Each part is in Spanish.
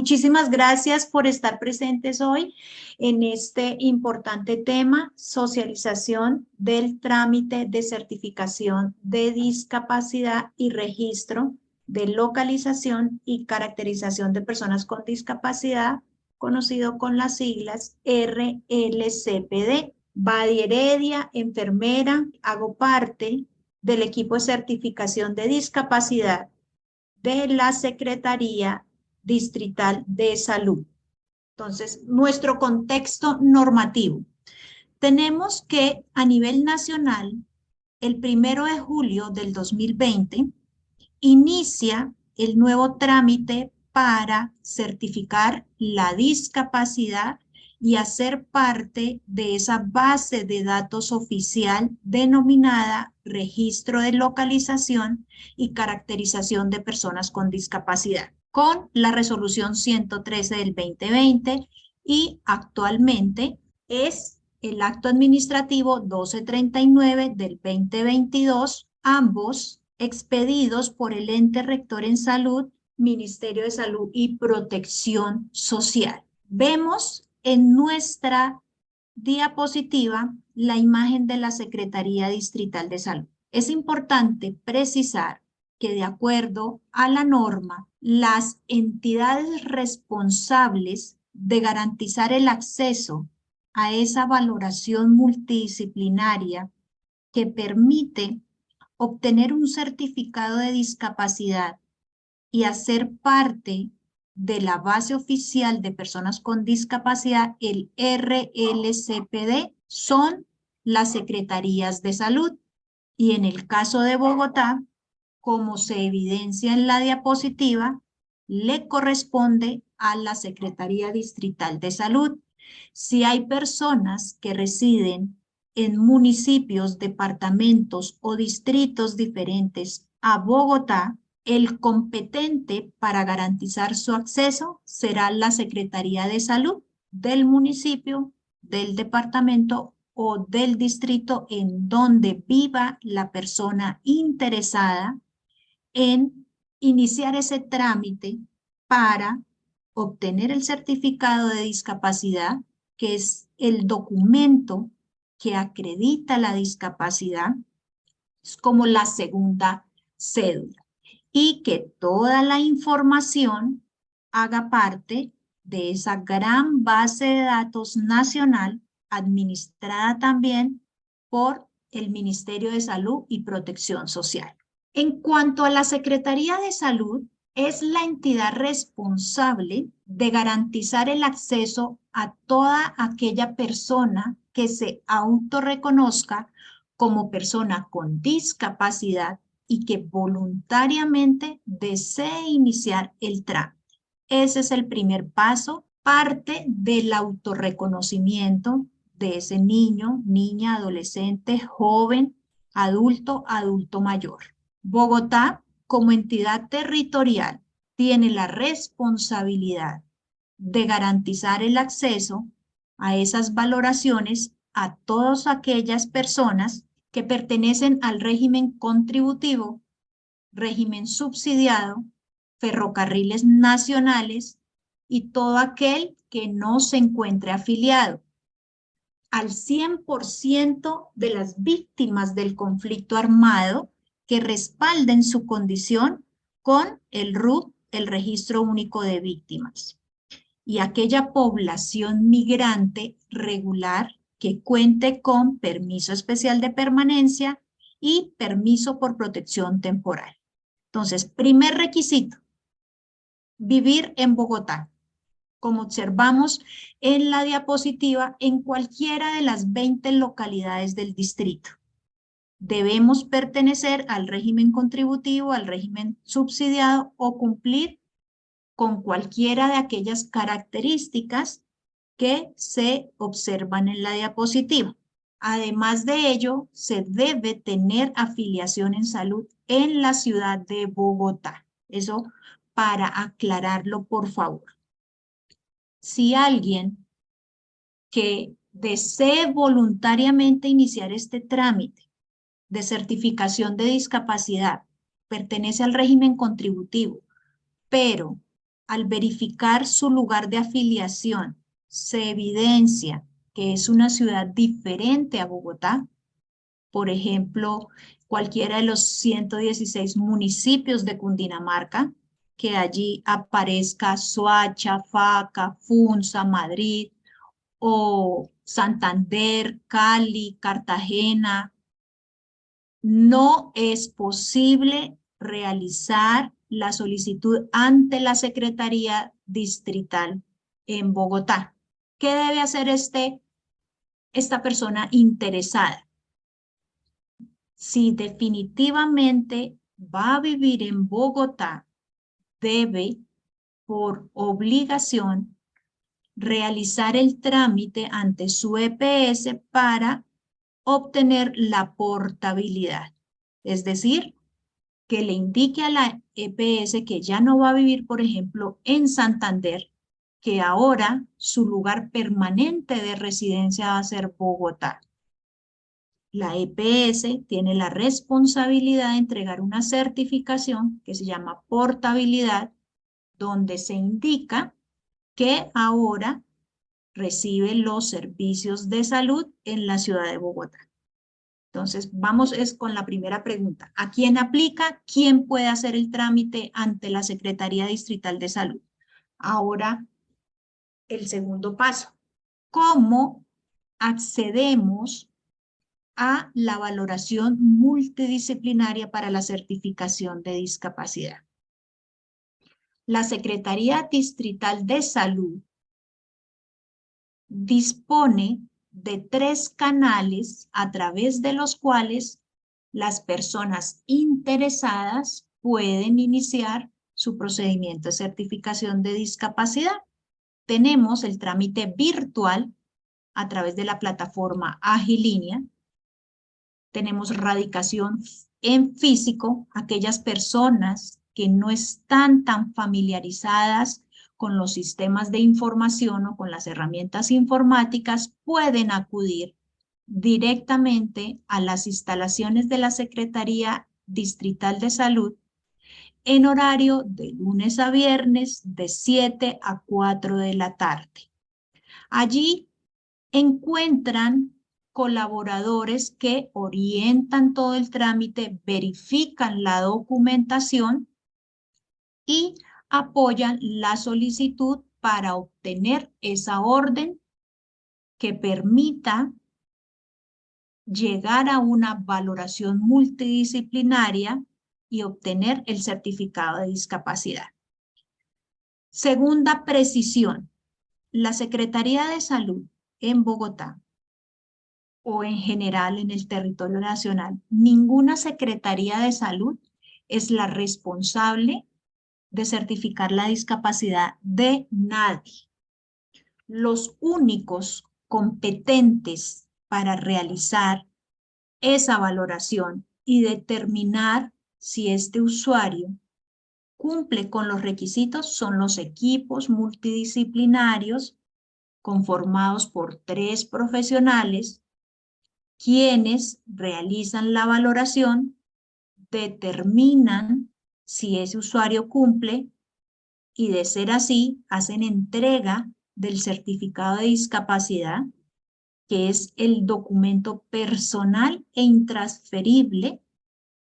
Muchísimas gracias por estar presentes hoy en este importante tema, socialización del trámite de certificación de discapacidad y registro de localización y caracterización de personas con discapacidad, conocido con las siglas RLCPD. Badi Heredia, enfermera, hago parte del equipo de certificación de discapacidad de la Secretaría Distrital de Salud. Entonces, nuestro contexto normativo. Tenemos que a nivel nacional, el 1 de julio del 2020, inicia el nuevo trámite para certificar la discapacidad y hacer parte de esa base de datos oficial denominada Registro de Localización y Caracterización de Personas con Discapacidad, con la resolución 113 del 2020 y actualmente es el acto administrativo 1239 del 2022, ambos expedidos por el ente rector en salud, Ministerio de Salud y Protección Social. Vemos en nuestra diapositiva la imagen de la Secretaría Distrital de Salud. Es importante precisar que de acuerdo a la norma, las entidades responsables de garantizar el acceso a esa valoración multidisciplinaria que permite obtener un certificado de discapacidad y hacer parte de la base oficial de personas con discapacidad, el RLCPD, son las secretarías de salud. Y en el caso de Bogotá, como se evidencia en la diapositiva, le corresponde a la Secretaría Distrital de Salud. Si hay personas que residen en municipios, departamentos o distritos diferentes a Bogotá, el competente para garantizar su acceso será la Secretaría de Salud del municipio, del departamento o del distrito en donde viva la persona interesada en iniciar ese trámite para obtener el certificado de discapacidad, que es el documento que acredita la discapacidad, es como la segunda cédula, y que toda la información haga parte de esa gran base de datos nacional administrada también por el Ministerio de Salud y Protección Social. En cuanto a la Secretaría de Salud, es la entidad responsable de garantizar el acceso a toda aquella persona que se autorreconozca como persona con discapacidad y que voluntariamente desee iniciar el trámite. Ese es el primer paso, parte del autorreconocimiento de ese niño, niña, adolescente, joven, adulto, adulto mayor. Bogotá, como entidad territorial, tiene la responsabilidad de garantizar el acceso a esas valoraciones a todas aquellas personas que pertenecen al régimen contributivo, régimen subsidiado, ferrocarriles nacionales y todo aquel que no se encuentre afiliado. Al 100% de las víctimas del conflicto armado que respalden su condición con el RUT, el Registro Único de Víctimas, y aquella población migrante regular que cuente con permiso especial de permanencia y permiso por protección temporal. Entonces, primer requisito, vivir en Bogotá, como observamos en la diapositiva, en cualquiera de las 20 localidades del distrito. Debemos pertenecer al régimen contributivo, al régimen subsidiado o cumplir con cualquiera de aquellas características que se observan en la diapositiva. Además de ello, se debe tener afiliación en salud en la ciudad de Bogotá. Eso para aclararlo, por favor. Si alguien que desee voluntariamente iniciar este trámite de certificación de discapacidad pertenece al régimen contributivo, pero al verificar su lugar de afiliación, se evidencia que es una ciudad diferente a Bogotá, por ejemplo, cualquiera de los 116 municipios de Cundinamarca, que allí aparezca Soacha, Faca, Funza, Madrid, o Santander, Cali, Cartagena, no es posible realizar la solicitud ante la Secretaría Distrital en Bogotá. ¿Qué debe hacer esta persona interesada? Si definitivamente va a vivir en Bogotá, debe, por obligación, realizar el trámite ante su EPS para obtener la portabilidad. Es decir, que le indique a la EPS que ya no va a vivir, por ejemplo, en Santander, que ahora su lugar permanente de residencia va a ser Bogotá. La EPS tiene la responsabilidad de entregar una certificación que se llama portabilidad, donde se indica que ahora recibe los servicios de salud en la ciudad de Bogotá. Entonces, vamos con la primera pregunta. ¿A quién aplica? ¿Quién puede hacer el trámite ante la Secretaría Distrital de Salud? Ahora, el segundo paso. ¿Cómo accedemos a la valoración multidisciplinaria para la certificación de discapacidad? La Secretaría Distrital de Salud dispone de 3 canales a través de los cuales las personas interesadas pueden iniciar su procedimiento de certificación de discapacidad. Tenemos el trámite virtual a través de la plataforma Agilínea. Tenemos radicación en físico, aquellas personas que no están tan familiarizadas con los sistemas de información o con las herramientas informáticas pueden acudir directamente a las instalaciones de la Secretaría Distrital de Salud en horario de lunes a viernes de 7 a 4 de la tarde. Allí encuentran colaboradores que orientan todo el trámite, verifican la documentación y apoyan la solicitud para obtener esa orden que permita llegar a una valoración multidisciplinaria y obtener el certificado de discapacidad. Segunda precisión, la Secretaría de Salud en Bogotá o en general en el territorio nacional, ninguna Secretaría de Salud es la responsable de certificar la discapacidad de nadie. Los únicos competentes para realizar esa valoración y determinar si este usuario cumple con los requisitos son los equipos multidisciplinarios conformados por 3 profesionales quienes realizan la valoración, determinan si ese usuario cumple y de ser así, hacen entrega del certificado de discapacidad, que es el documento personal e intransferible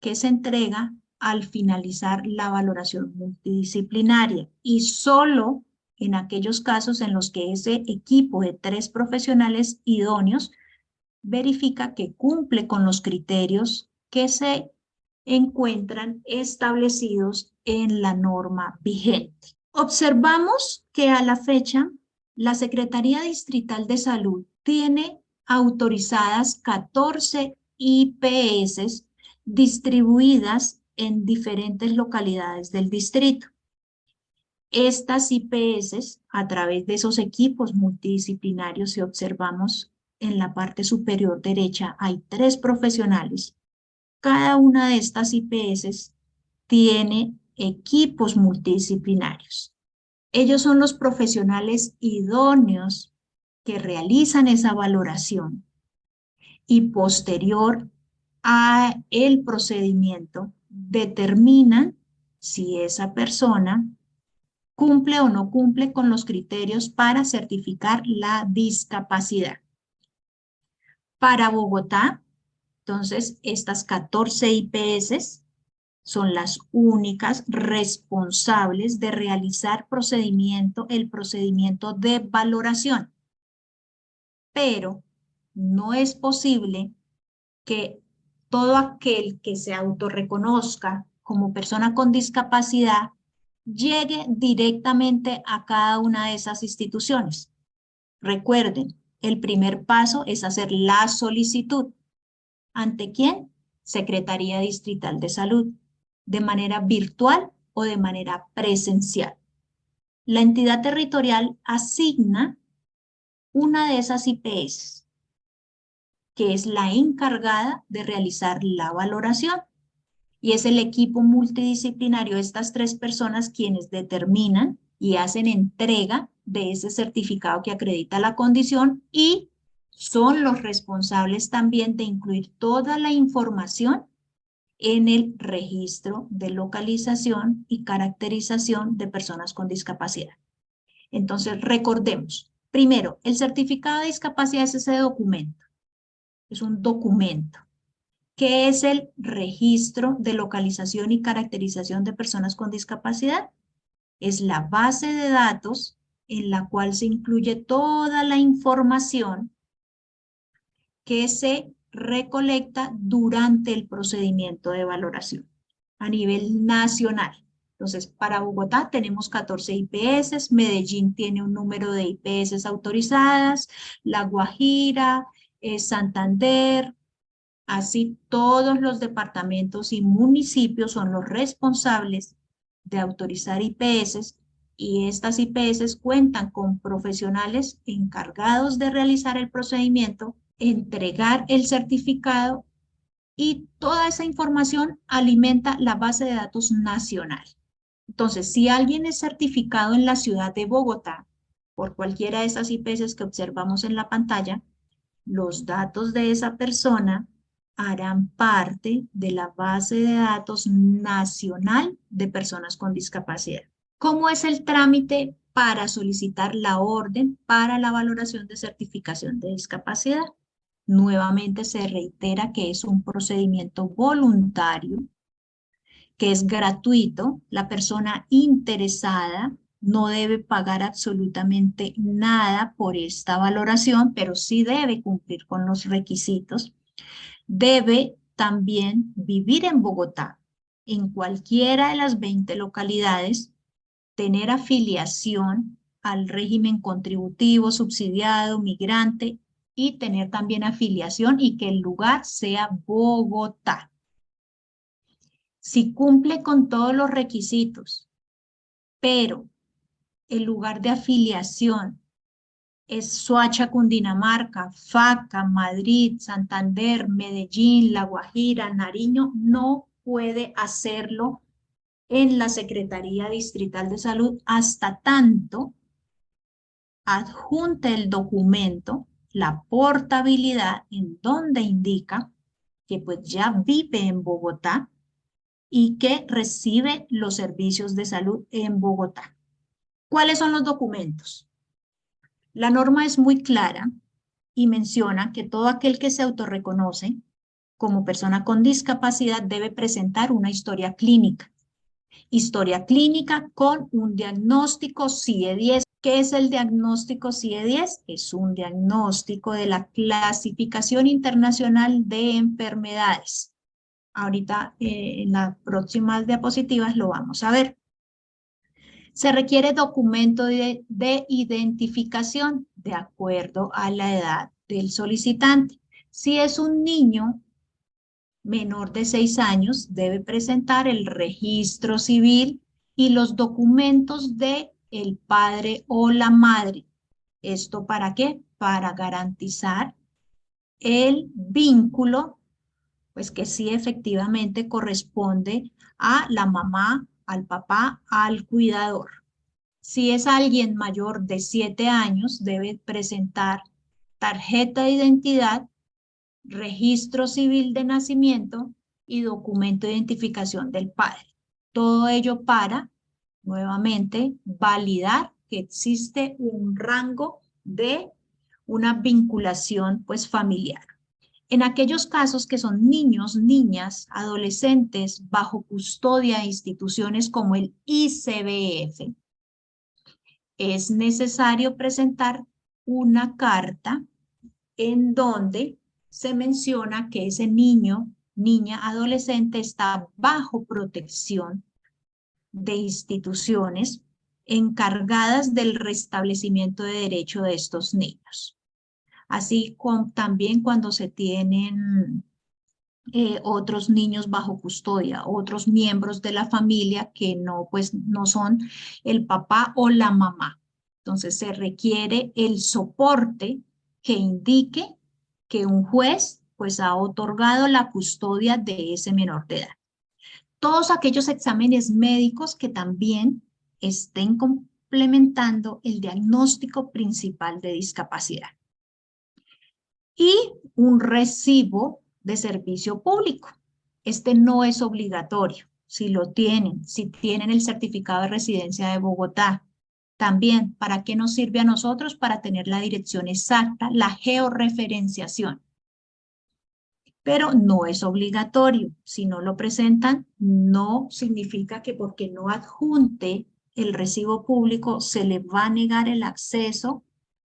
que se entrega al finalizar la valoración multidisciplinaria y solo en aquellos casos en los que ese equipo de 3 profesionales idóneos verifica que cumple con los criterios que se encuentran establecidos en la norma vigente. Observamos que a la fecha la Secretaría Distrital de Salud tiene autorizadas 14 IPS distribuidas en diferentes localidades del distrito. Estas IPS, a través de esos equipos multidisciplinarios, si observamos en la parte superior derecha, hay 3 profesionales. Cada una de estas IPS tiene equipos multidisciplinarios. Ellos son los profesionales idóneos que realizan esa valoración y posterior a el procedimiento determinan si esa persona cumple o no cumple con los criterios para certificar la discapacidad. Para Bogotá, entonces, estas 14 IPS son las únicas responsables de realizar el procedimiento de valoración. Pero no es posible que todo aquel que se autorreconozca como persona con discapacidad llegue directamente a cada una de esas instituciones. Recuerden, el primer paso es hacer la solicitud. ¿Ante quién? Secretaría Distrital de Salud, de manera virtual o de manera presencial. La entidad territorial asigna una de esas IPS, que es la encargada de realizar la valoración. Y es el equipo multidisciplinario de estas tres personas quienes determinan y hacen entrega de ese certificado que acredita la condición y son los responsables también de incluir toda la información en el registro de localización y caracterización de personas con discapacidad. Entonces, recordemos, primero, el certificado de discapacidad es ese documento, es un documento. ¿Qué es el registro de localización y caracterización de personas con discapacidad? Es la base de datos en la cual se incluye toda la información que se recolecta durante el procedimiento de valoración a nivel nacional. Entonces, para Bogotá tenemos 14 IPS, Medellín tiene un número de IPS autorizadas, La Guajira, Santander, así todos los departamentos y municipios son los responsables de autorizar IPS y estas IPS cuentan con profesionales encargados de realizar el procedimiento, entregar el certificado y toda esa información alimenta la base de datos nacional. Entonces, si alguien es certificado en la ciudad de Bogotá, por cualquiera de esas IPS que observamos en la pantalla, los datos de esa persona harán parte de la base de datos nacional de personas con discapacidad. ¿Cómo es el trámite para solicitar la orden para la valoración de certificación de discapacidad? Nuevamente se reitera que es un procedimiento voluntario, que es gratuito. La persona interesada no debe pagar absolutamente nada por esta valoración, pero sí debe cumplir con los requisitos. Debe también vivir en Bogotá, en cualquiera de las 20 localidades, tener afiliación al régimen contributivo, subsidiado, migrante y tener también afiliación y que el lugar sea Bogotá. Si cumple con todos los requisitos, pero el lugar de afiliación es Soacha, Cundinamarca, Faca, Madrid, Santander, Medellín, La Guajira, Nariño, no puede hacerlo en la Secretaría Distrital de Salud hasta tanto adjunte el documento, la portabilidad, en donde indica que pues ya vive en Bogotá y que recibe los servicios de salud en Bogotá. ¿Cuáles son los documentos? La norma es muy clara y menciona que todo aquel que se autorreconoce como persona con discapacidad debe presentar una historia clínica. Historia clínica con un diagnóstico CIE-10. ¿Qué es el diagnóstico CIE-10? Es un diagnóstico de la Clasificación Internacional de Enfermedades. Ahorita en las próximas diapositivas lo vamos a ver. Se requiere documento de identificación de acuerdo a la edad del solicitante. Si es un niño menor de 6 años, debe presentar el registro civil y los documentos de el padre o la madre. ¿Esto para qué? Para garantizar el vínculo, pues que sí efectivamente corresponde a la mamá, al papá, al cuidador. Si es alguien mayor de 7 años, debe presentar tarjeta de identidad, registro civil de nacimiento y documento de identificación del padre. Todo ello para nuevamente, validar que existe un rango de una vinculación pues familiar. En aquellos casos que son niños, niñas, adolescentes bajo custodia de instituciones como el ICBF, es necesario presentar una carta en donde se menciona que ese niño, niña, adolescente está bajo protección de instituciones encargadas del restablecimiento de derecho de estos niños. Así como también cuando se tienen otros niños bajo custodia, otros miembros de la familia que no, pues, no son el papá o la mamá. Entonces se requiere el soporte que indique que un juez pues ha otorgado la custodia de ese menor de edad. Todos aquellos exámenes médicos que también estén complementando el diagnóstico principal de discapacidad. Y un recibo de servicio público. Este no es obligatorio. Si lo tienen, si tienen el certificado de residencia de Bogotá, también, ¿para qué nos sirve a nosotros? Para tener la dirección exacta, la georreferenciación. Pero no es obligatorio. Si no lo presentan, no significa que porque no adjunte el recibo público se le va a negar el acceso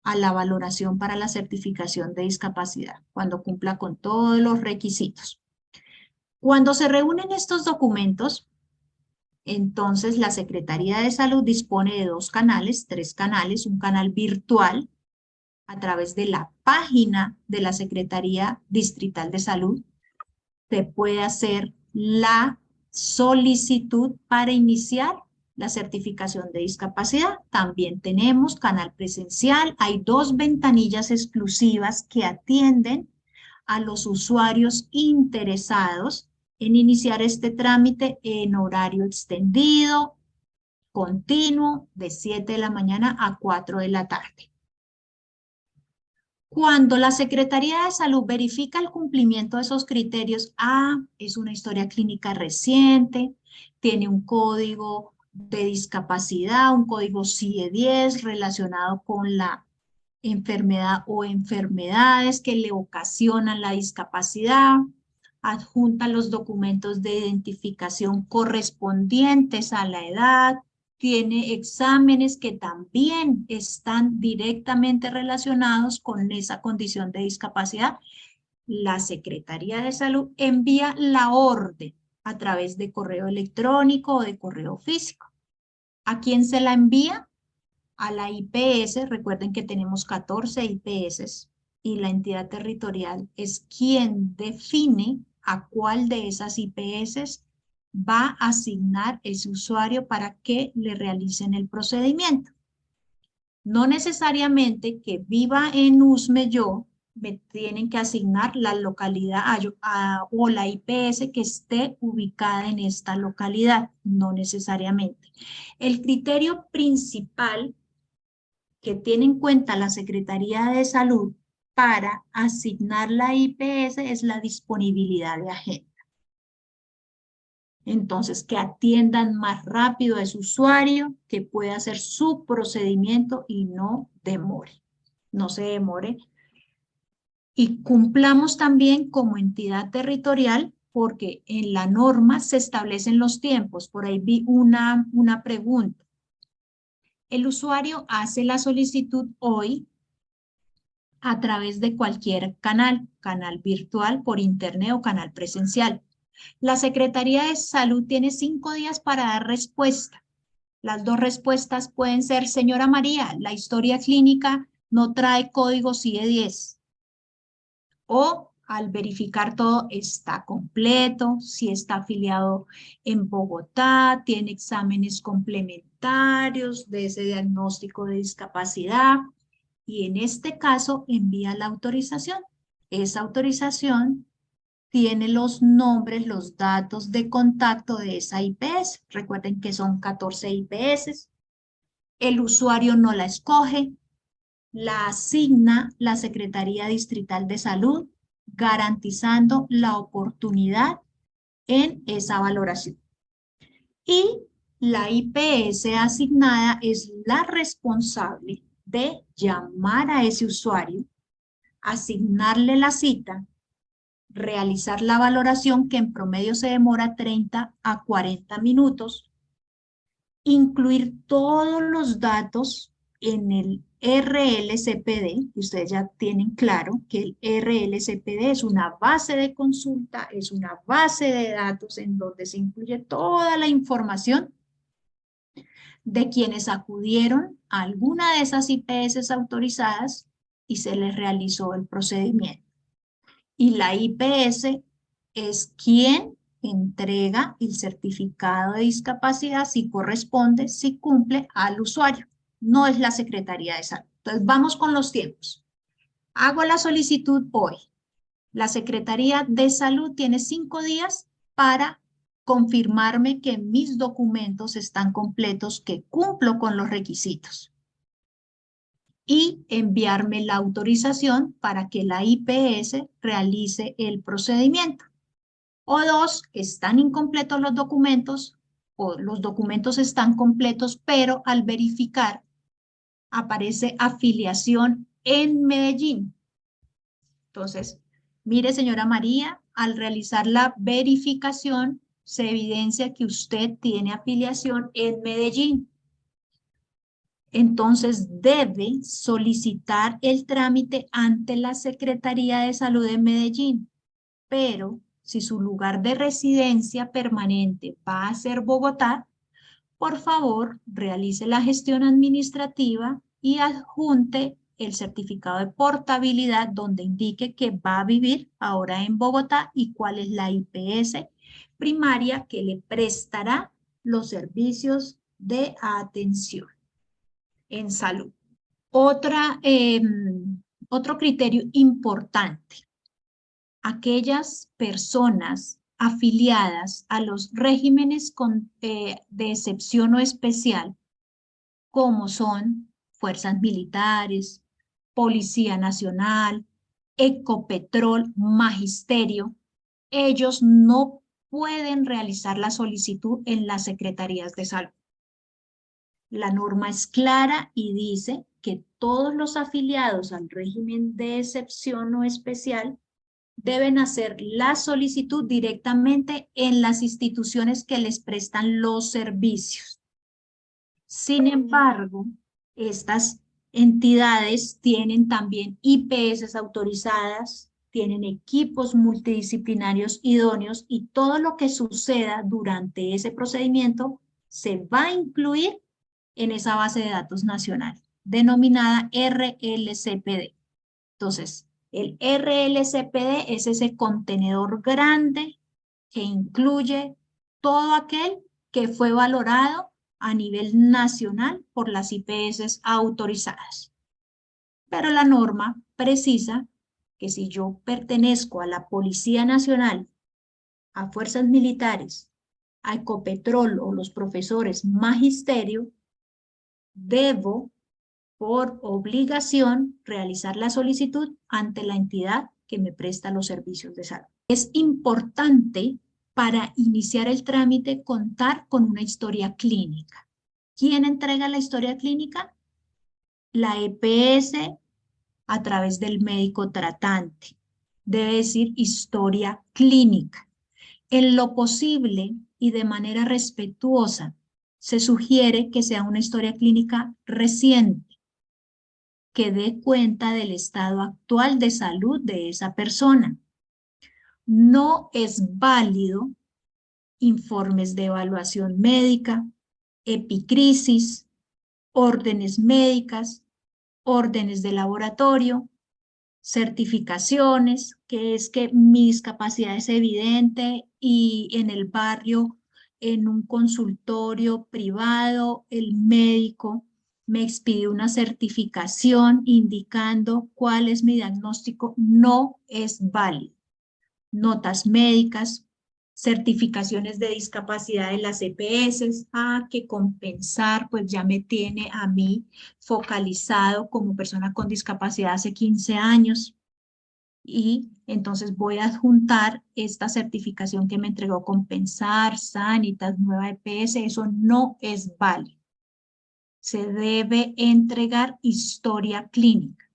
a la valoración para la certificación de discapacidad, cuando cumpla con todos los requisitos. Cuando se reúnen estos documentos, entonces la Secretaría de Salud dispone de tres canales, un canal virtual a través de la página de la Secretaría Distrital de Salud. Se puede hacer la solicitud para iniciar la certificación de discapacidad. También tenemos canal presencial. Hay 2 ventanillas exclusivas que atienden a los usuarios interesados en iniciar este trámite en horario extendido, continuo, de 7 de la mañana a 4 de la tarde. Cuando la Secretaría de Salud verifica el cumplimiento de esos criterios, es una historia clínica reciente, tiene un código de discapacidad, un código CIE-10 relacionado con la enfermedad o enfermedades que le ocasionan la discapacidad, adjunta los documentos de identificación correspondientes a la edad, tiene exámenes que también están directamente relacionados con esa condición de discapacidad. La Secretaría de Salud envía la orden a través de correo electrónico o de correo físico. ¿A quién se la envía? A la IPS. Recuerden que tenemos 14 IPS y la entidad territorial es quien define a cuál de esas IPS va a asignar ese usuario para que le realicen el procedimiento. No necesariamente que viva en Usme yo, me tienen que asignar la localidad o la IPS que esté ubicada en esta localidad, no necesariamente. El criterio principal que tiene en cuenta la Secretaría de Salud para asignar la IPS es la disponibilidad de agenda. Entonces, que atiendan más rápido a ese usuario, que pueda hacer su procedimiento y no demore, no se demore. Y cumplamos también como entidad territorial, porque en la norma se establecen los tiempos. Por ahí vi una pregunta. El usuario hace la solicitud hoy a través de cualquier canal virtual, por internet o canal presencial. La Secretaría de Salud tiene 5 días para dar respuesta. Las 2 respuestas pueden ser: señora María, la historia clínica no trae código CIE-10. O al verificar todo está completo, si está afiliado en Bogotá, tiene exámenes complementarios de ese diagnóstico de discapacidad. Y en este caso envía la autorización. Esa autorización tiene los nombres, los datos de contacto de esa IPS. Recuerden que son 14 IPS. El usuario no la escoge, la asigna la Secretaría Distrital de Salud, garantizando la oportunidad en esa valoración. Y La IPS asignada es la responsable de llamar a ese usuario, asignarle la cita, realizar la valoración que en promedio se demora 30 a 40 minutos, incluir todos los datos en el RLCPD, y ustedes ya tienen claro que el RLCPD es una base de consulta, es una base de datos en donde se incluye toda la información de quienes acudieron a alguna de esas IPS autorizadas y se les realizó el procedimiento. Y la IPS es quien entrega el certificado de discapacidad si corresponde, si cumple al usuario. No es la Secretaría de Salud. Entonces vamos con los tiempos. Hago la solicitud hoy. La Secretaría de Salud tiene 5 días para confirmarme que mis documentos están completos, que cumplo con los requisitos y enviarme la autorización para que la IPS realice el procedimiento. O 2, están incompletos los documentos o los documentos están completos, pero al verificar aparece afiliación en Medellín. Entonces, mire, señora María, al realizar la verificación se evidencia que usted tiene afiliación en Medellín. Entonces debe solicitar el trámite ante la Secretaría de Salud de Medellín, pero si su lugar de residencia permanente va a ser Bogotá, por favor realice la gestión administrativa y adjunte el certificado de portabilidad donde indique que va a vivir ahora en Bogotá y cuál es la IPS primaria que le prestará los servicios de atención en salud. Otro criterio importante, aquellas personas afiliadas a los regímenes de excepción o especial, como son fuerzas militares, Policía Nacional, Ecopetrol, Magisterio, ellos no pueden realizar la solicitud en las secretarías de salud. La norma es clara y dice que todos los afiliados al régimen de excepción o especial deben hacer la solicitud directamente en las instituciones que les prestan los servicios. Sin embargo, estas entidades tienen también IPS autorizadas, tienen equipos multidisciplinarios idóneos y todo lo que suceda durante ese procedimiento se va a incluir en esa base de datos nacional, denominada RLCPD. Entonces, el RLCPD es ese contenedor grande que incluye todo aquel que fue valorado a nivel nacional por las IPS autorizadas. Pero la norma precisa que si yo pertenezco a la Policía Nacional, a Fuerzas Militares, a Ecopetrol o los profesores Magisterio, debo por obligación realizar la solicitud ante la entidad que me presta los servicios de salud. Es importante para iniciar el trámite contar con una historia clínica. ¿Quién entrega la historia clínica? La EPS a través del médico tratante. Debe decir historia clínica. En lo posible y de manera respetuosa, se sugiere que sea una historia clínica reciente, que dé cuenta del estado actual de salud de esa persona. No es válido informes de evaluación médica, epicrisis, órdenes médicas, órdenes de laboratorio, certificaciones, que es que mi discapacidad es evidente y en el barrio, en un consultorio privado, el médico me expide una certificación indicando cuál es mi diagnóstico, no es válido. Notas médicas, certificaciones de discapacidad de las EPS, que compensar, pues ya me tiene a mí focalizado como persona con discapacidad hace 15 años. y entonces voy a adjuntar esta certificación que me entregó Compensar, Sanitas, Nueva EPS, eso no es válido. Se debe entregar historia clínica.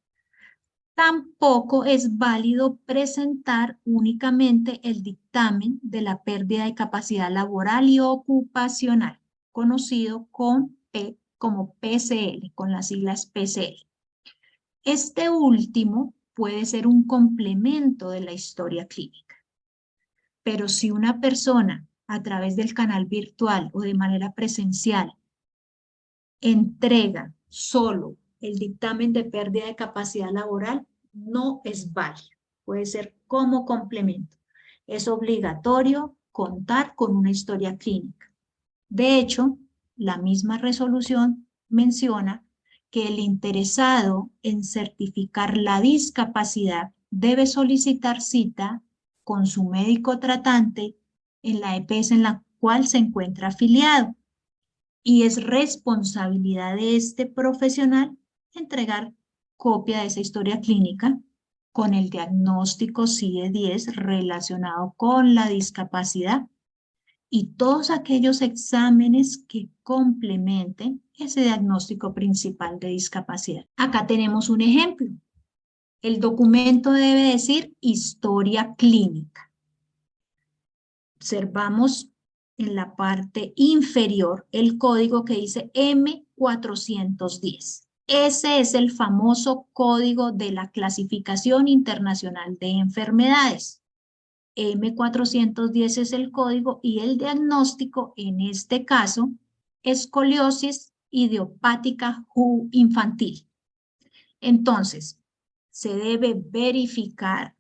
Tampoco es válido presentar únicamente el dictamen de la pérdida de capacidad laboral y ocupacional, conocido como PCL, con las siglas PCL. Este último puede ser un complemento de la historia clínica, pero si una persona a través del canal virtual o de manera presencial entrega solo el dictamen de pérdida de capacidad laboral, no es válido. Puede ser como complemento. Es obligatorio contar con una historia clínica. De hecho, la misma resolución menciona que el interesado en certificar la discapacidad debe solicitar cita con su médico tratante en la EPS en la cual se encuentra afiliado. Y es responsabilidad de este profesional entregar copia de esa historia clínica con el diagnóstico CIE-10 relacionado con la discapacidad y todos aquellos exámenes que complementen ese diagnóstico principal de discapacidad. Acá tenemos un ejemplo. El documento debe decir historia clínica. Observamos en la parte inferior el código que dice M410. Ese es el famoso código de la Clasificación Internacional de Enfermedades. M410 es el código y el diagnóstico, en este caso, escoliosis idiopática infantil. Entonces, se debe verificar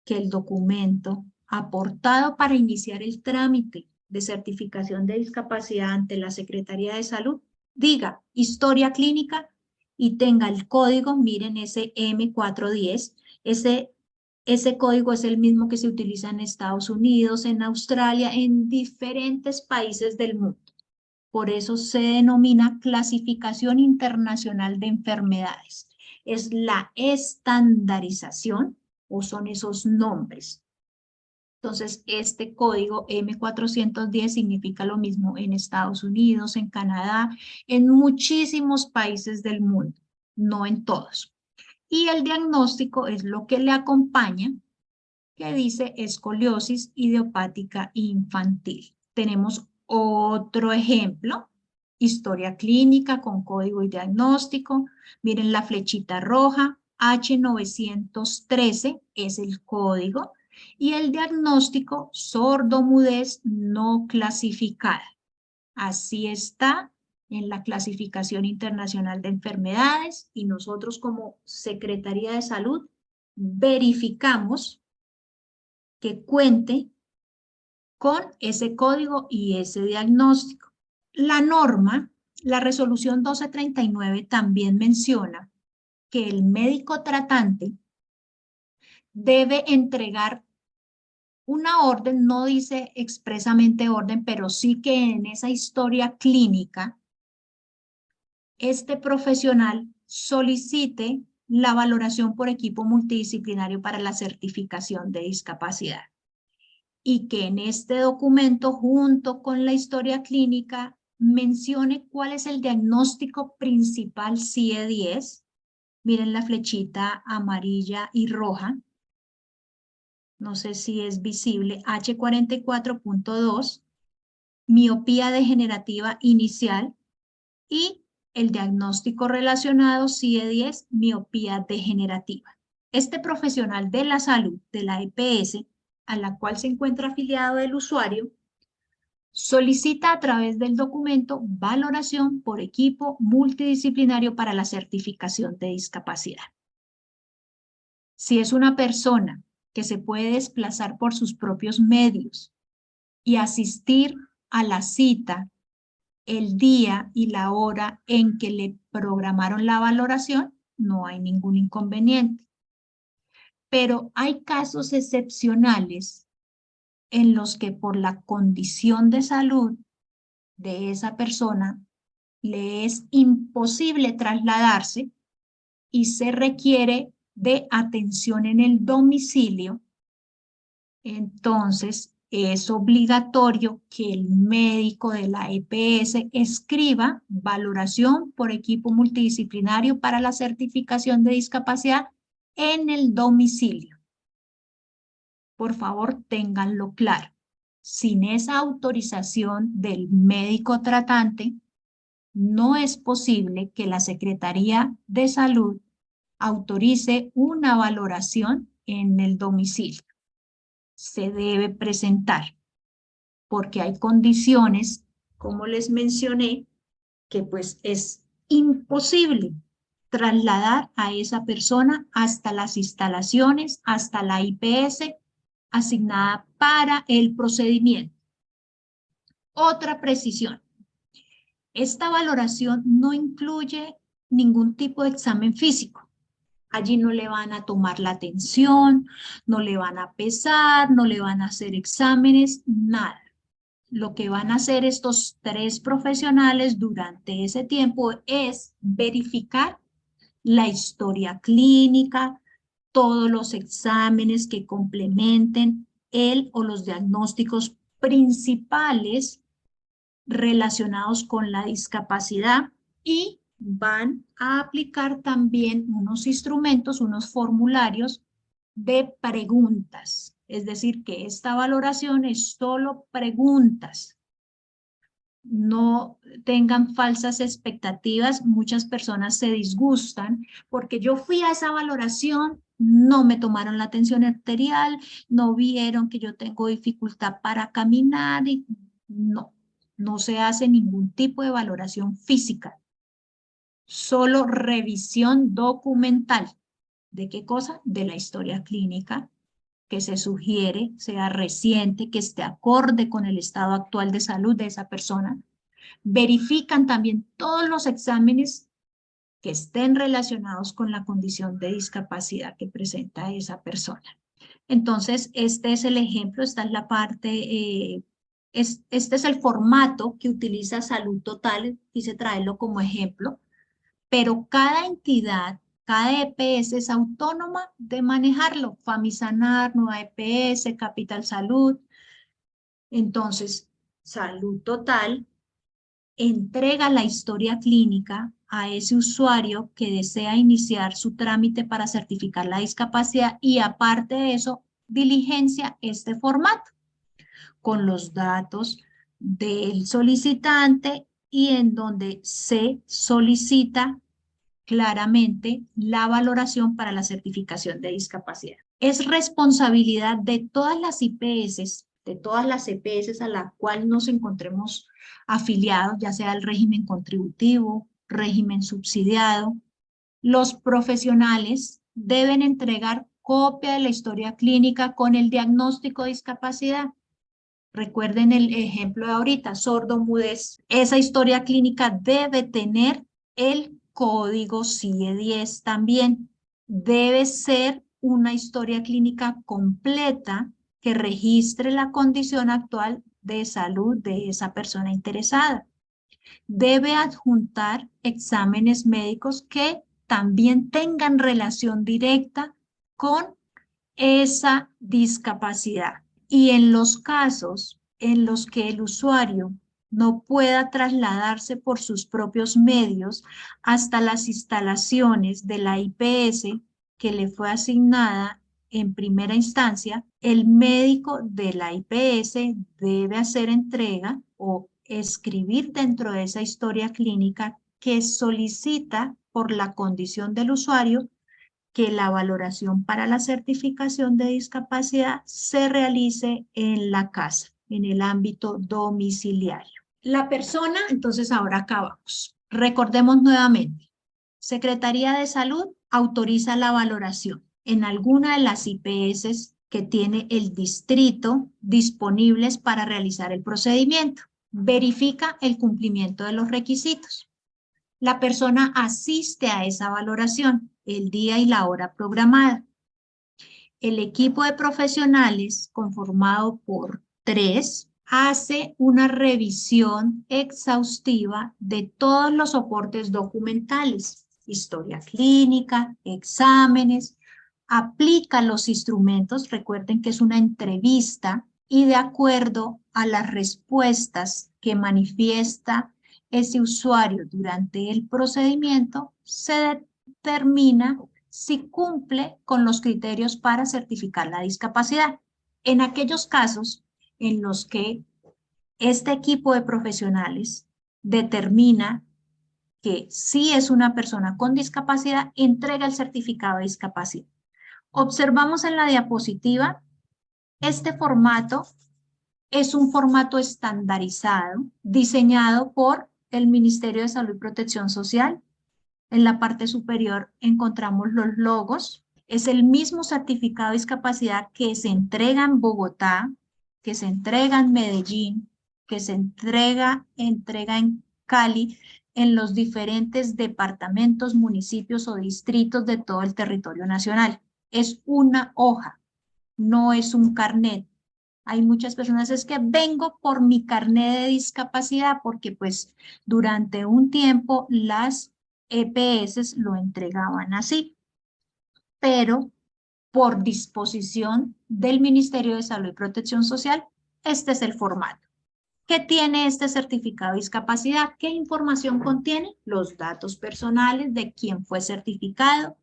que el documento aportado para iniciar el trámite de certificación de discapacidad ante la Secretaría de Salud diga historia clínica y tenga el código, miren ese M410, ese código es el mismo que se utiliza en Estados Unidos, en Australia, en diferentes países del mundo. Por eso se denomina Clasificación Internacional de Enfermedades. Es la estandarización o son esos nombres. Entonces, este código M410 significa lo mismo en Estados Unidos, en Canadá, en muchísimos países del mundo, no en todos. Y el diagnóstico es lo que le acompaña, que dice escoliosis idiopática infantil. Tenemos otro ejemplo, historia clínica con código y diagnóstico. Miren la flechita roja, H913 es el código y el diagnóstico sordomudez no clasificada. Así está en la Clasificación Internacional de Enfermedades y nosotros como Secretaría de Salud verificamos que cuente con ese código y ese diagnóstico. La norma, la resolución 1239 también menciona que el médico tratante debe entregar una orden, no dice expresamente orden, pero sí que en esa historia clínica, este profesional solicite la valoración por equipo multidisciplinario para la certificación de discapacidad. Y que en este documento, junto con la historia clínica, mencione cuál es el diagnóstico principal CIE-10. Miren la flechita amarilla y roja. No sé si es visible. H44.2, miopía degenerativa inicial y el diagnóstico relacionado CIE-10, miopía degenerativa. Este profesional de la salud, de la EPS, a la cual se encuentra afiliado el usuario, solicita a través del documento valoración por equipo multidisciplinario para la certificación de discapacidad. Si es una persona que se puede desplazar por sus propios medios y asistir a la cita el día y la hora en que le programaron la valoración, no hay ningún inconveniente. Pero hay casos excepcionales en los que por la condición de salud de esa persona le es imposible trasladarse y se requiere de atención en el domicilio, entonces es obligatorio que el médico de la EPS escriba valoración por equipo multidisciplinario para la certificación de discapacidad en el domicilio. Por favor, ténganlo claro. Sin esa autorización del médico tratante, no es posible que la Secretaría de Salud autorice una valoración en el domicilio. Se debe presentar, porque hay condiciones, como les mencioné, que pues es imposible trasladar a esa persona hasta las instalaciones, hasta la IPS asignada para el procedimiento. Otra precisión. Esta valoración no incluye ningún tipo de examen físico. Allí no le van a tomar la tensión, no le van a pesar, no le van a hacer exámenes, nada. Lo que van a hacer estos 3 profesionales durante ese tiempo es verificar la historia clínica, todos los exámenes que complementen el o los diagnósticos principales relacionados con la discapacidad y van a aplicar también unos instrumentos, unos formularios de preguntas. Es decir, que esta valoración es solo preguntas. No tengan falsas expectativas. Muchas personas se disgustan porque yo fui a esa valoración, no me tomaron la tensión arterial, no vieron que yo tengo dificultad para caminar y no se hace ningún tipo de valoración física, solo revisión documental. ¿De qué cosa? De la historia clínica que se sugiere, sea reciente, que esté acorde con el estado actual de salud de esa persona. Verifican también todos los exámenes que estén relacionados con la condición de discapacidad que presenta esa persona. Entonces, este es el ejemplo, esta es la parte, este es el formato que utiliza Salud Total, quise traerlo como ejemplo, pero cada entidad, cada EPS es autónoma de manejarlo. Famisanar, Nueva EPS, Capital Salud. Entonces, Salud Total entrega la historia clínica a ese usuario que desea iniciar su trámite para certificar la discapacidad y aparte de eso, diligencia este formato con los datos del solicitante y en donde se solicita claramente la valoración para la certificación de discapacidad. Es responsabilidad de todas las IPS, de todas las EPS a la cual nos encontremos afiliados, ya sea el régimen contributivo, régimen subsidiado. Los profesionales deben entregar copia de la historia clínica con el diagnóstico de discapacidad. Recuerden el ejemplo de ahorita, sordo-mudez. Esa historia clínica debe tener el código CIE-10 también. Debe ser una historia clínica completa que registre la condición actual de salud de esa persona interesada. Debe adjuntar exámenes médicos que también tengan relación directa con esa discapacidad. Y en los casos en los que el usuario no pueda trasladarse por sus propios medios hasta las instalaciones de la IPS que le fue asignada en primera instancia, el médico de la IPS debe hacer entrega o escribir dentro de esa historia clínica que solicita por la condición del usuario que la valoración para la certificación de discapacidad se realice en la casa, en el ámbito domiciliario. La persona, entonces ahora acabamos. Recordemos nuevamente, Secretaría de Salud autoriza la valoración en alguna de las IPS que tiene el distrito disponibles para realizar el procedimiento. Verifica el cumplimiento de los requisitos. La persona asiste a esa valoración, el día y la hora programada. El equipo de profesionales, conformado por 3, hace una revisión exhaustiva de todos los soportes documentales, historia clínica, exámenes, aplica los instrumentos, recuerden que es una entrevista, y de acuerdo a las respuestas que manifiesta ese usuario durante el procedimiento, se determina si cumple con los criterios para certificar la discapacidad. En aquellos casos en los que este equipo de profesionales determina que sí es una persona con discapacidad, entrega el certificado de discapacidad. Observamos en la diapositiva, este formato es un formato estandarizado diseñado por el Ministerio de Salud y Protección Social. En la parte superior encontramos los logos. Es el mismo certificado de discapacidad que se entrega en Bogotá, que se entrega en Medellín, que se entrega en Cali, en los diferentes departamentos, municipios o distritos de todo el territorio nacional. Es una hoja, no es un carnet. Hay muchas personas, es que vengo por mi carnet de discapacidad, porque pues durante un tiempo las EPS lo entregaban así, pero por disposición del Ministerio de Salud y Protección Social, este es el formato. ¿Qué tiene este certificado de discapacidad? ¿Qué información contiene? Los datos personales de quién fue certificado,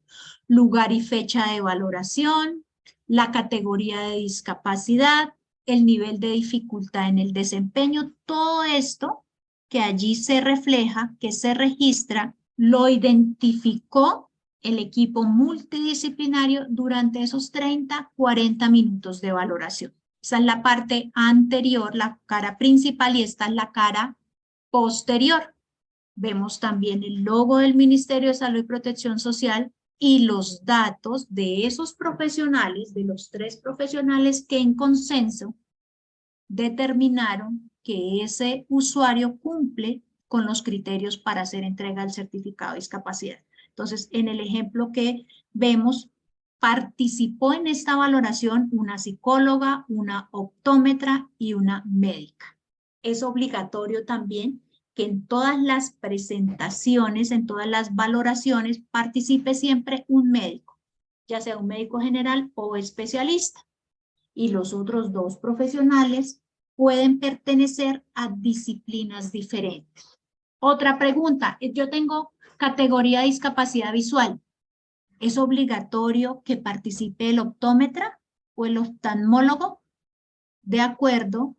lugar y fecha de valoración, la categoría de discapacidad, el nivel de dificultad en el desempeño, todo esto que allí se refleja, que se registra, lo identificó el equipo multidisciplinario durante esos 30, 40 minutos de valoración. Esa es la parte anterior, la cara principal, y esta es la cara posterior. Vemos también el logo del Ministerio de Salud y Protección Social y los datos de esos profesionales, de los 3 profesionales que en consenso determinaron que ese usuario cumple con los criterios para hacer entrega del certificado de discapacidad. Entonces, en el ejemplo que vemos, participó en esta valoración una psicóloga, una optómetra y una médica. Es obligatorio también que en todas las presentaciones, en todas las valoraciones, participe siempre un médico, ya sea un médico general o especialista. Y los otros 2 profesionales pueden pertenecer a disciplinas diferentes. Otra pregunta, yo tengo categoría de discapacidad visual. ¿Es obligatorio que participe el optómetra o el oftalmólogo? De acuerdo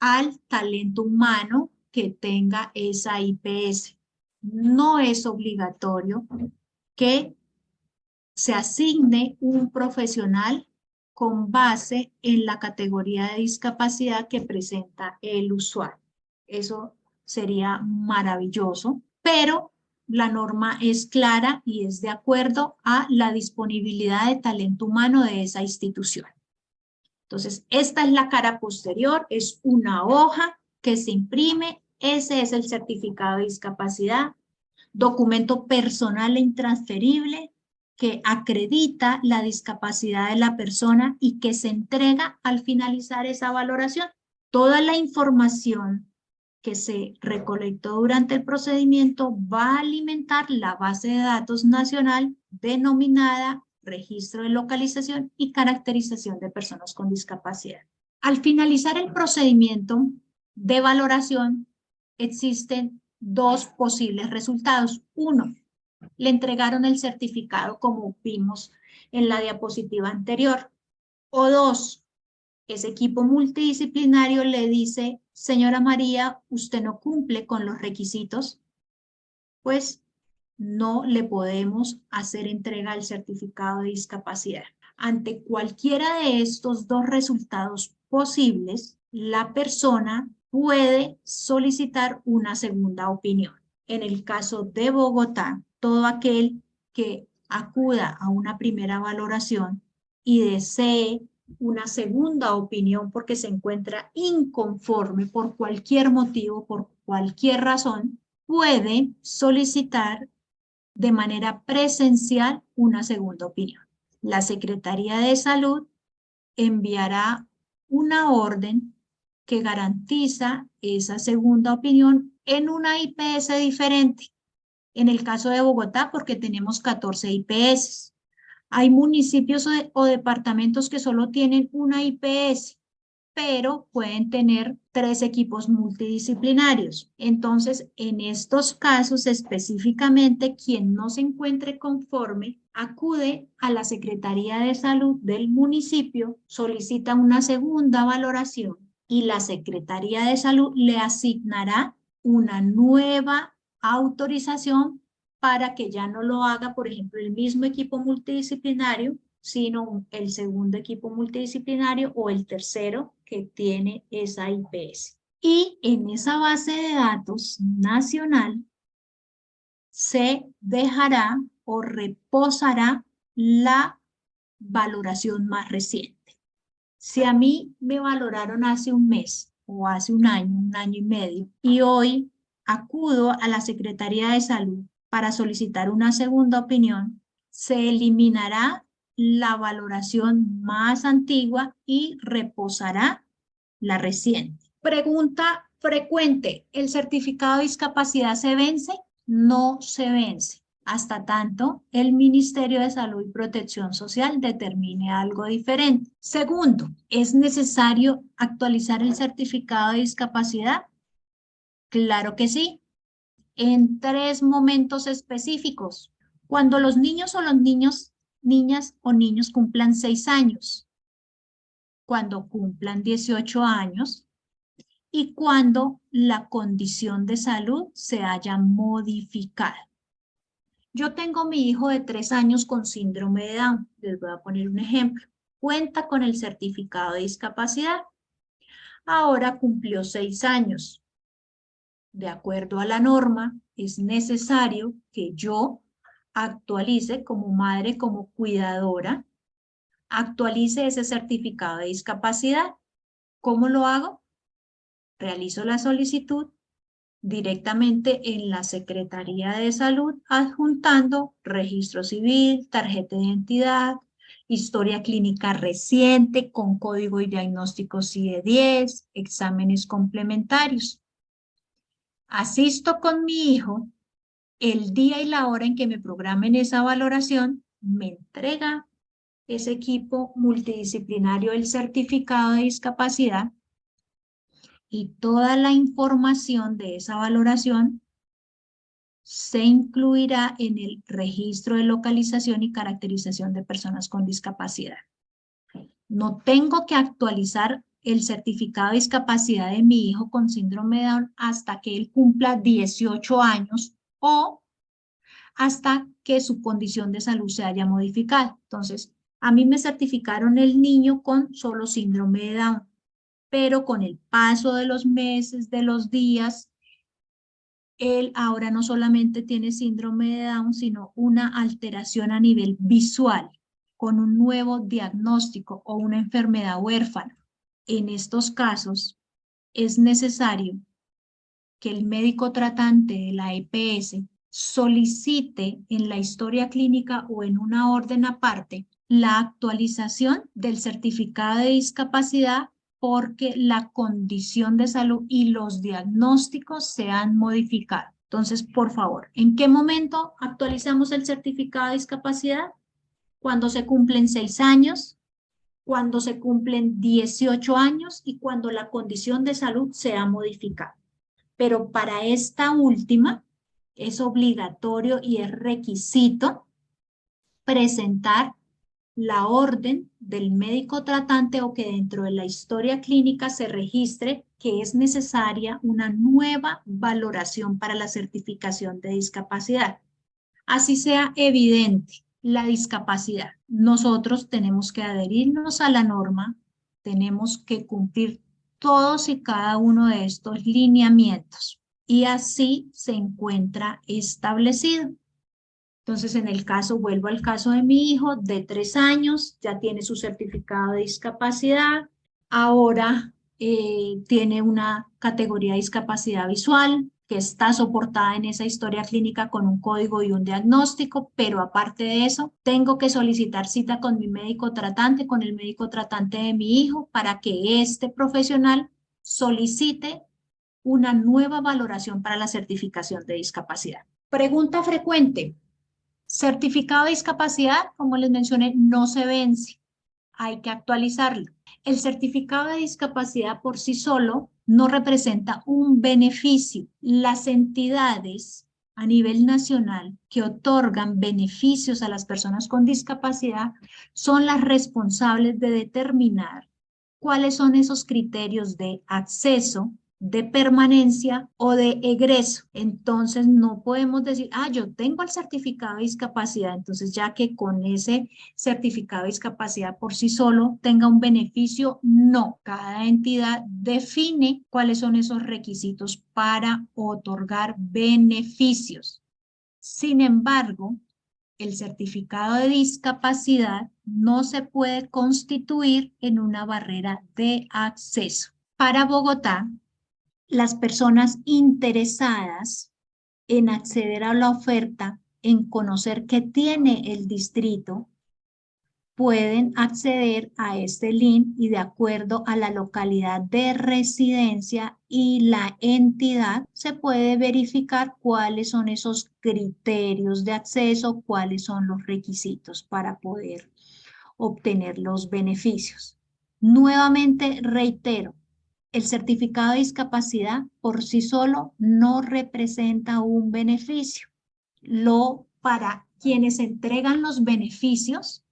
al talento humano que tenga esa IPS. No es obligatorio que se asigne un profesional con base en la categoría de discapacidad que presenta el usuario. Eso sería maravilloso, pero la norma es clara y es de acuerdo a la disponibilidad de talento humano de esa institución. Entonces, esta es la cara posterior, es una hoja que se imprime, ese es el certificado de discapacidad, documento personal e intransferible que acredita la discapacidad de la persona y que se entrega al finalizar esa valoración. Toda la información que se recolectó durante el procedimiento va a alimentar la base de datos nacional denominada Registro de Localización y Caracterización de Personas con Discapacidad. Al finalizar el procedimiento de valoración, existen 2 posibles resultados. 1, le entregaron el certificado como vimos en la diapositiva anterior. O 2, ese equipo multidisciplinario le dice, señora María, usted no cumple con los requisitos, pues no le podemos hacer entrega del certificado de discapacidad. Ante cualquiera de estos 2 resultados posibles, la persona puede solicitar una segunda opinión. En el caso de Bogotá, todo aquel que acuda a una primera valoración y desee una segunda opinión porque se encuentra inconforme por cualquier motivo, por cualquier razón, puede solicitar de manera presencial una segunda opinión. La Secretaría de Salud enviará una orden que garantiza esa segunda opinión en una IPS diferente. En el caso de Bogotá, porque tenemos 14 IPS. Hay municipios o departamentos que solo tienen una IPS, pero pueden tener 3 equipos multidisciplinarios. Entonces, en estos casos específicamente, quien no se encuentre conforme acude a la Secretaría de Salud del municipio, solicita una segunda valoración y la Secretaría de Salud le asignará una nueva autorización para que ya no lo haga, por ejemplo, el mismo equipo multidisciplinario, sino el segundo equipo multidisciplinario o el tercero que tiene esa IPS. Y en esa base de datos nacional se dejará o reposará la valoración más reciente. Si a mí me valoraron hace un mes o hace un año y medio, y hoy acudo a la Secretaría de Salud para solicitar una segunda opinión, se eliminará la valoración más antigua y reposará la reciente. Pregunta frecuente, ¿el certificado de discapacidad se vence? No se vence hasta tanto el Ministerio de Salud y Protección Social determine algo diferente. Segundo, ¿es necesario actualizar el certificado de discapacidad? Claro que sí, en 3 momentos específicos. Cuando los niños o niñas o niños cumplan 6 años, cuando cumplan 18 años y cuando la condición de salud se haya modificado. Yo tengo mi hijo de 3 años con síndrome de Down. Les voy a poner un ejemplo. Cuenta con el certificado de discapacidad. Ahora cumplió 6 años. De acuerdo a la norma, es necesario que yo actualice como madre, como cuidadora, actualice ese certificado de discapacidad. ¿Cómo lo hago? Realizo la solicitud directamente en la Secretaría de Salud, adjuntando registro civil, tarjeta de identidad, historia clínica reciente con código y diagnóstico CIE-10, exámenes complementarios. Asisto con mi hijo, el día y la hora en que me programen esa valoración, me entrega ese equipo multidisciplinario el certificado de discapacidad y toda la información de esa valoración se incluirá en el registro de localización y caracterización de personas con discapacidad. No tengo que actualizar el certificado de discapacidad de mi hijo con síndrome de Down hasta que él cumpla 18 años o hasta que su condición de salud se haya modificado. Entonces, a mí me certificaron el niño con solo síndrome de Down, pero con el paso de los meses, de los días, él ahora no solamente tiene síndrome de Down, sino una alteración a nivel visual, con un nuevo diagnóstico o una enfermedad huérfana. En estos casos, es necesario que el médico tratante de la EPS solicite en la historia clínica o en una orden aparte la actualización del certificado de discapacidad porque la condición de salud y los diagnósticos se han modificado. Entonces, por favor, ¿en qué momento actualizamos el certificado de discapacidad? Cuando se cumplen 6 años, cuando se cumplen 18 años y cuando la condición de salud se ha modificado. Pero para esta última es obligatorio y es requisito presentar la orden del médico tratante o que dentro de la historia clínica se registre que es necesaria una nueva valoración para la certificación de discapacidad. Así sea evidente la discapacidad. Nosotros tenemos que adherirnos a la norma, tenemos que cumplir todos y cada uno de estos lineamientos y así se encuentra establecido. Entonces, en el caso, vuelvo al caso de mi hijo de 3 años, ya tiene su certificado de discapacidad, ahora tiene una categoría de discapacidad visual que está soportada en esa historia clínica con un código y un diagnóstico, pero aparte de eso, tengo que solicitar cita con mi médico tratante, con el médico tratante de mi hijo, para que este profesional solicite una nueva valoración para la certificación de discapacidad. Pregunta frecuente. Certificado de discapacidad, como les mencioné, no se vence, hay que actualizarlo. El certificado de discapacidad por sí solo no representa un beneficio. Las entidades a nivel nacional que otorgan beneficios a las personas con discapacidad son las responsables de determinar cuáles son esos criterios de acceso, de permanencia o de egreso. Entonces no podemos decir, yo tengo el certificado de discapacidad, entonces ya que con ese certificado de discapacidad por sí solo tenga un beneficio. No, cada entidad define cuáles son esos requisitos para otorgar beneficios. Sin embargo, el certificado de discapacidad no se puede constituir en una barrera de acceso. Para Bogotá, las personas interesadas en acceder a la oferta, en conocer qué tiene el distrito, pueden acceder a este link y de acuerdo a la localidad de residencia y la entidad se puede verificar cuáles son esos criterios de acceso, cuáles son los requisitos para poder obtener los beneficios. Nuevamente reitero, el certificado de discapacidad por sí solo no representa un beneficio. Para quienes entregan los beneficios,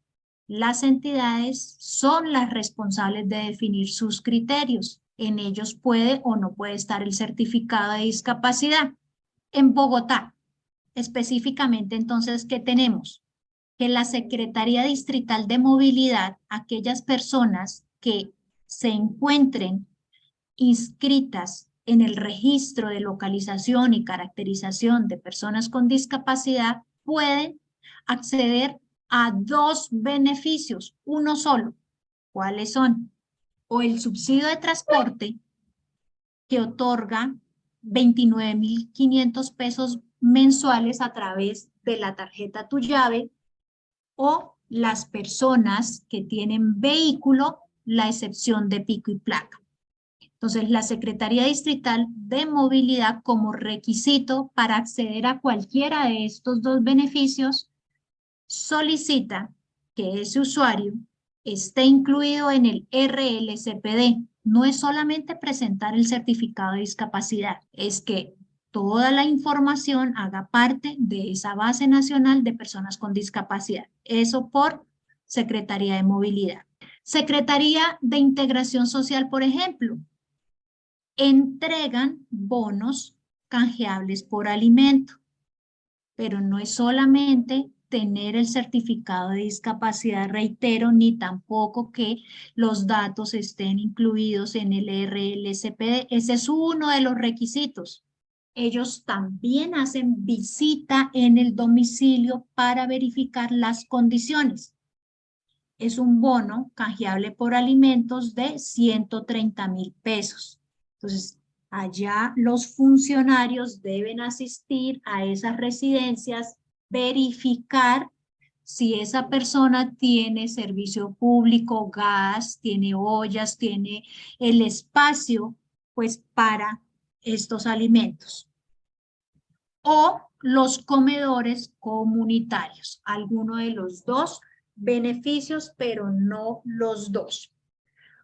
las entidades son las responsables de definir sus criterios. En ellos puede o no puede estar el certificado de discapacidad. En Bogotá, específicamente, entonces, ¿qué tenemos? Que la Secretaría Distrital de Movilidad, aquellas personas que se encuentren inscritas en el registro de localización y caracterización de personas con discapacidad, pueden acceder a dos beneficios, uno solo. ¿Cuáles son? O el subsidio de transporte, que otorga 29.500 pesos mensuales a través de la tarjeta Tu Llave, o las personas que tienen vehículo, la excepción de pico y placa. Entonces, la Secretaría Distrital de Movilidad, como requisito para acceder a cualquiera de estos dos beneficios, solicita que ese usuario esté incluido en el RLCPD. No es solamente presentar el certificado de discapacidad, es que toda la información haga parte de esa base nacional de personas con discapacidad. Eso por Secretaría de Movilidad. Secretaría de Integración Social, por ejemplo, entregan bonos canjeables por alimento, pero no es solamente tener el certificado de discapacidad, reitero, ni tampoco que los datos estén incluidos en el RLCPD. Ese es uno de los requisitos. Ellos también hacen visita en el domicilio para verificar las condiciones. Es un bono canjeable por alimentos de 130.000 pesos. Entonces, allá los funcionarios deben asistir a esas residencias, verificar si esa persona tiene servicio público, gas, tiene ollas, tiene el espacio, pues, para estos alimentos. O los comedores comunitarios, alguno de los dos beneficios, pero no los dos.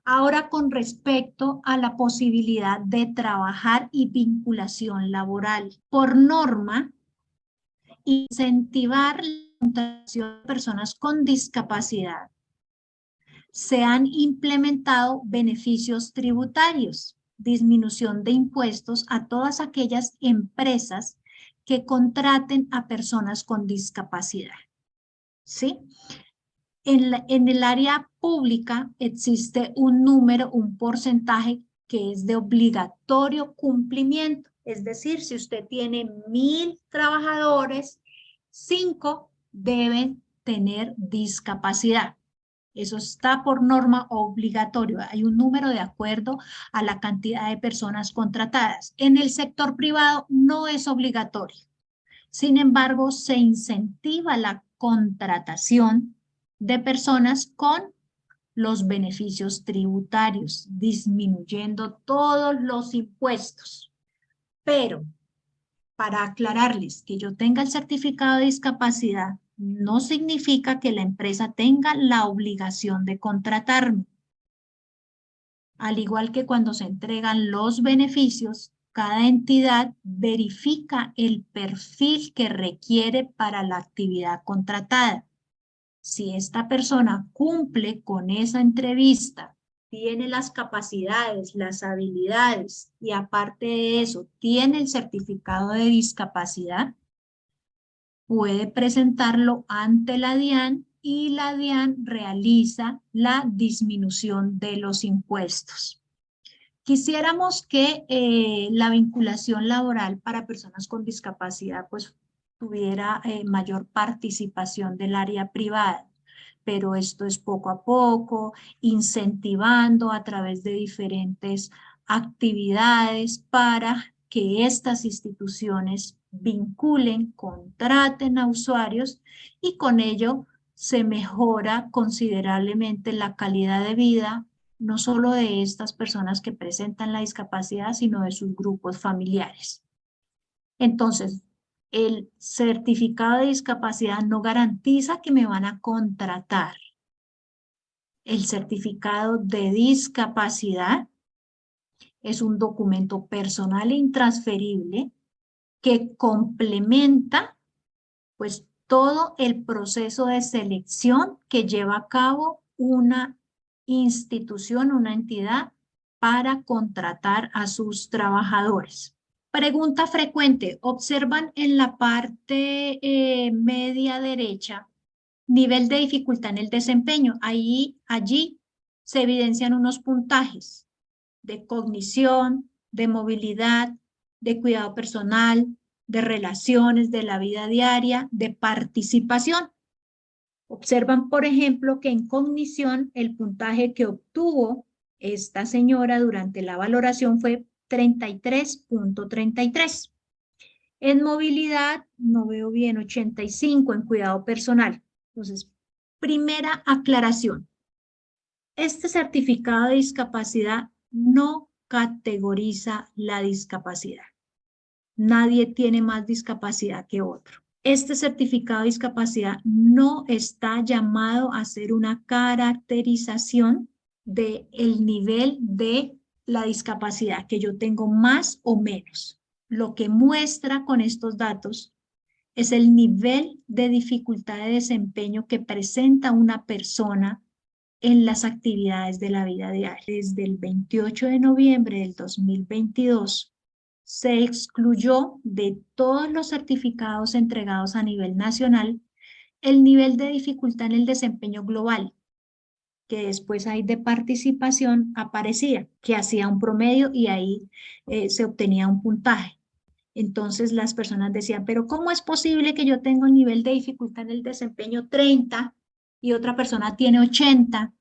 Ahora, con respecto a la posibilidad de trabajar y vinculación laboral. Por norma, incentivar la contratación de personas con discapacidad, se han implementado beneficios tributarios, disminución de impuestos a todas aquellas empresas que contraten a personas con discapacidad. ¿Sí? En el área pública existe un número, un porcentaje que es de obligatorio cumplimiento. Es decir, si usted tiene 1.000 trabajadores, 5 deben tener discapacidad. Eso está por norma obligatorio. Hay un número de acuerdo a la cantidad de personas contratadas. En el sector privado no es obligatorio. Sin embargo, se incentiva la contratación de personas con los beneficios tributarios, disminuyendo todos los impuestos. Pero para aclararles que yo tenga el certificado de discapacidad no significa que la empresa tenga la obligación de contratarme. Al igual que cuando se entregan los beneficios, cada entidad verifica el perfil que requiere para la actividad contratada. Si esta persona cumple con esa entrevista, tiene las capacidades, las habilidades y aparte de eso, tiene el certificado de discapacidad, puede presentarlo ante la DIAN y la DIAN realiza la disminución de los impuestos. Quisiéramos que la vinculación laboral para personas con discapacidad pues tuviera mayor participación del área privada, pero esto es poco a poco, incentivando a través de diferentes actividades para que estas instituciones vinculen, contraten a usuarios y con ello se mejora considerablemente la calidad de vida, no solo de estas personas que presentan la discapacidad, sino de sus grupos familiares. Entonces, el certificado de discapacidad no garantiza que me van a contratar. El certificado de discapacidad es un documento personal e intransferible que complementa pues todo el proceso de selección que lleva a cabo una institución, una entidad para contratar a sus trabajadores. Pregunta frecuente, observan en la parte media derecha nivel de dificultad en el desempeño. Allí se evidencian unos puntajes de cognición, de movilidad, de cuidado personal, de relaciones, de la vida diaria, de participación. Observan, por ejemplo, que en cognición el puntaje que obtuvo esta señora durante la valoración fue 33.33. En movilidad, no veo bien, 85 en cuidado personal. Entonces, primera aclaración. Este certificado de discapacidad no categoriza la discapacidad. Nadie tiene más discapacidad que otro. Este certificado de discapacidad no está llamado a hacer una caracterización del nivel de la discapacidad, que yo tengo más o menos. Lo que muestra con estos datos es el nivel de dificultad de desempeño que presenta una persona en las actividades de la vida diaria. Desde el 28 de noviembre del 2022, se excluyó de todos los certificados entregados a nivel nacional el nivel de dificultad en el desempeño global, que después ahí de participación aparecía, que hacía un promedio y ahí se obtenía un puntaje. Entonces las personas decían, pero ¿cómo es posible que yo tenga un nivel de dificultad en el desempeño 30 y otra persona tiene 80?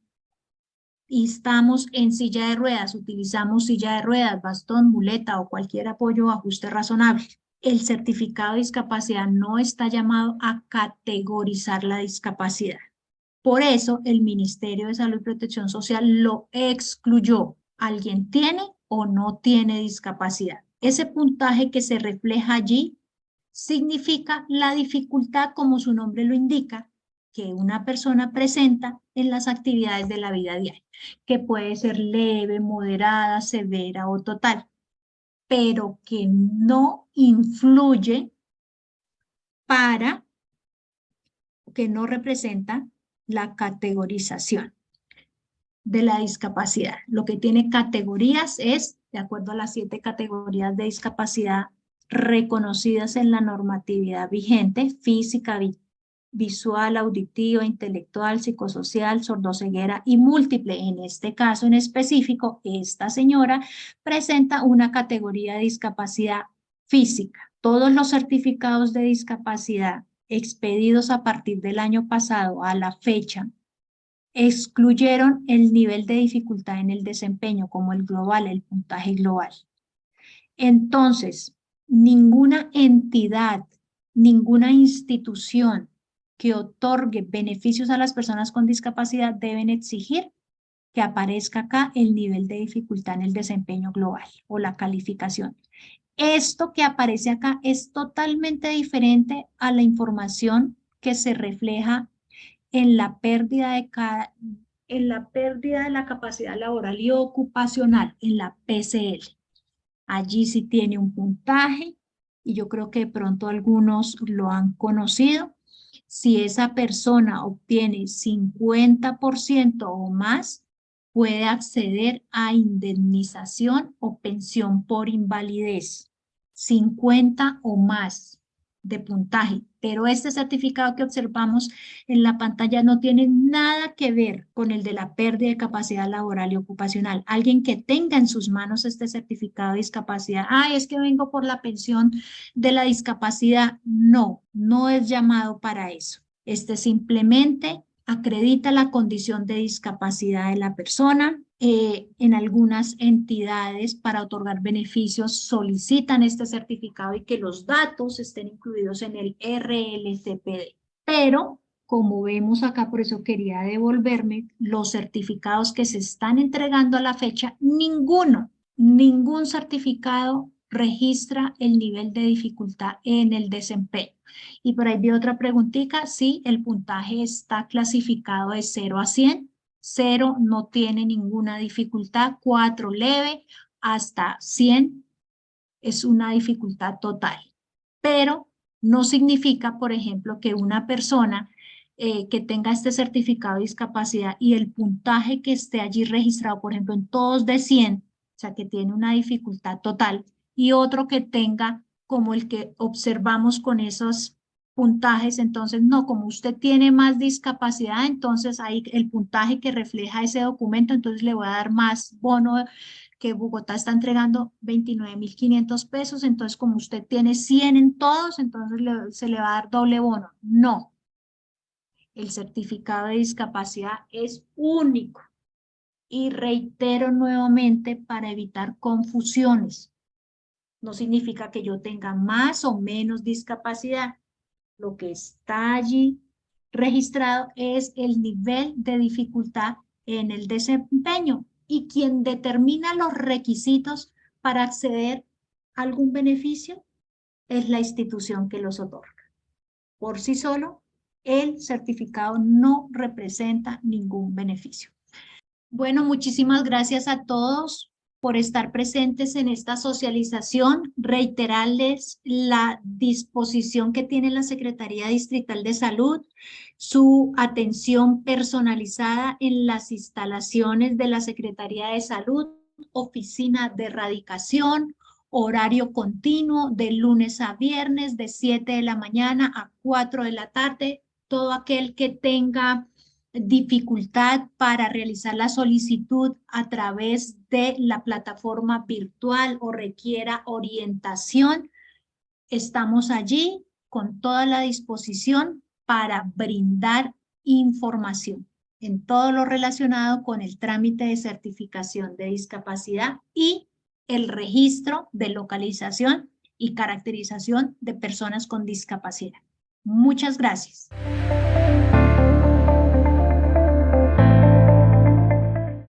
Y estamos en silla de ruedas, utilizamos silla de ruedas, bastón, muleta o cualquier apoyo o ajuste razonable. El certificado de discapacidad no está llamado a categorizar la discapacidad. Por eso el Ministerio de Salud y Protección Social lo excluyó. ¿Alguien tiene o no tiene discapacidad? Ese puntaje que se refleja allí significa la dificultad, como su nombre lo indica, que una persona presenta en las actividades de la vida diaria, que puede ser leve, moderada, severa o total, pero que no influye para, que no representa la categorización de la discapacidad. Lo que tiene categorías es, de acuerdo a las 7 categorías de discapacidad reconocidas en la normatividad vigente, física, visual, auditiva, intelectual, psicosocial, sordoceguera y múltiple. En este caso en específico, esta señora presenta una categoría de discapacidad física. Todos los certificados de discapacidad expedidos a partir del año pasado a la fecha excluyeron el nivel de dificultad en el desempeño como el global, el puntaje global. Entonces, ninguna entidad, ninguna institución que otorgue beneficios a las personas con discapacidad deben exigir que aparezca acá el nivel de dificultad en el desempeño global o la calificación. Esto que aparece acá es totalmente diferente a la información que se refleja en la pérdida en la pérdida de la capacidad laboral y ocupacional, en la PCL. Allí sí tiene un puntaje y yo creo que de pronto algunos lo han conocido. Si esa persona obtiene 50% o más, puede acceder a indemnización o pensión por invalidez. 50 o más de puntaje, pero este certificado que observamos en la pantalla no tiene nada que ver con el de la pérdida de capacidad laboral y ocupacional. Alguien que tenga en sus manos este certificado de discapacidad, es que vengo por la pensión de la discapacidad, no, no es llamado para eso. Este simplemente acredita la condición de discapacidad de la persona. En algunas entidades para otorgar beneficios solicitan este certificado y que los datos estén incluidos en el RLCPD. Pero, como vemos acá, por eso quería devolverme, los certificados que se están entregando a la fecha, ningún certificado registra el nivel de dificultad en el desempeño. Y por ahí vi otra preguntita, sí, el puntaje está clasificado de 0 a 100, 0 no tiene ninguna dificultad, 4 leve, hasta 100 es una dificultad total. Pero no significa, por ejemplo, que una persona que tenga este certificado de discapacidad y el puntaje que esté allí registrado, por ejemplo, en todos de 100, o sea, que tiene una dificultad total, y otro que tenga como el que observamos con esos puntajes, entonces no, como usted tiene más discapacidad, entonces ahí el puntaje que refleja ese documento, entonces le voy a dar más bono, que Bogotá está entregando 29.500 pesos, entonces como usted tiene 100 en todos, entonces se le va a dar doble bono. No, el certificado de discapacidad es único. Y reitero nuevamente para evitar confusiones. No significa que yo tenga más o menos discapacidad. Lo que está allí registrado es el nivel de dificultad en el desempeño y quien determina los requisitos para acceder a algún beneficio es la institución que los otorga. Por sí solo, el certificado no representa ningún beneficio. Bueno, muchísimas gracias a todos por estar presentes en esta socialización, reiterarles la disposición que tiene la Secretaría Distrital de Salud, su atención personalizada en las instalaciones de la Secretaría de Salud, oficina de erradicación, horario continuo de lunes a viernes de 7 de la mañana a 4 de la tarde. Todo aquel que tenga dificultad para realizar la solicitud a través de la plataforma virtual o requiera orientación, estamos allí con toda la disposición para brindar información en todo lo relacionado con el trámite de certificación de discapacidad y el registro de localización y caracterización de personas con discapacidad. Muchas gracias.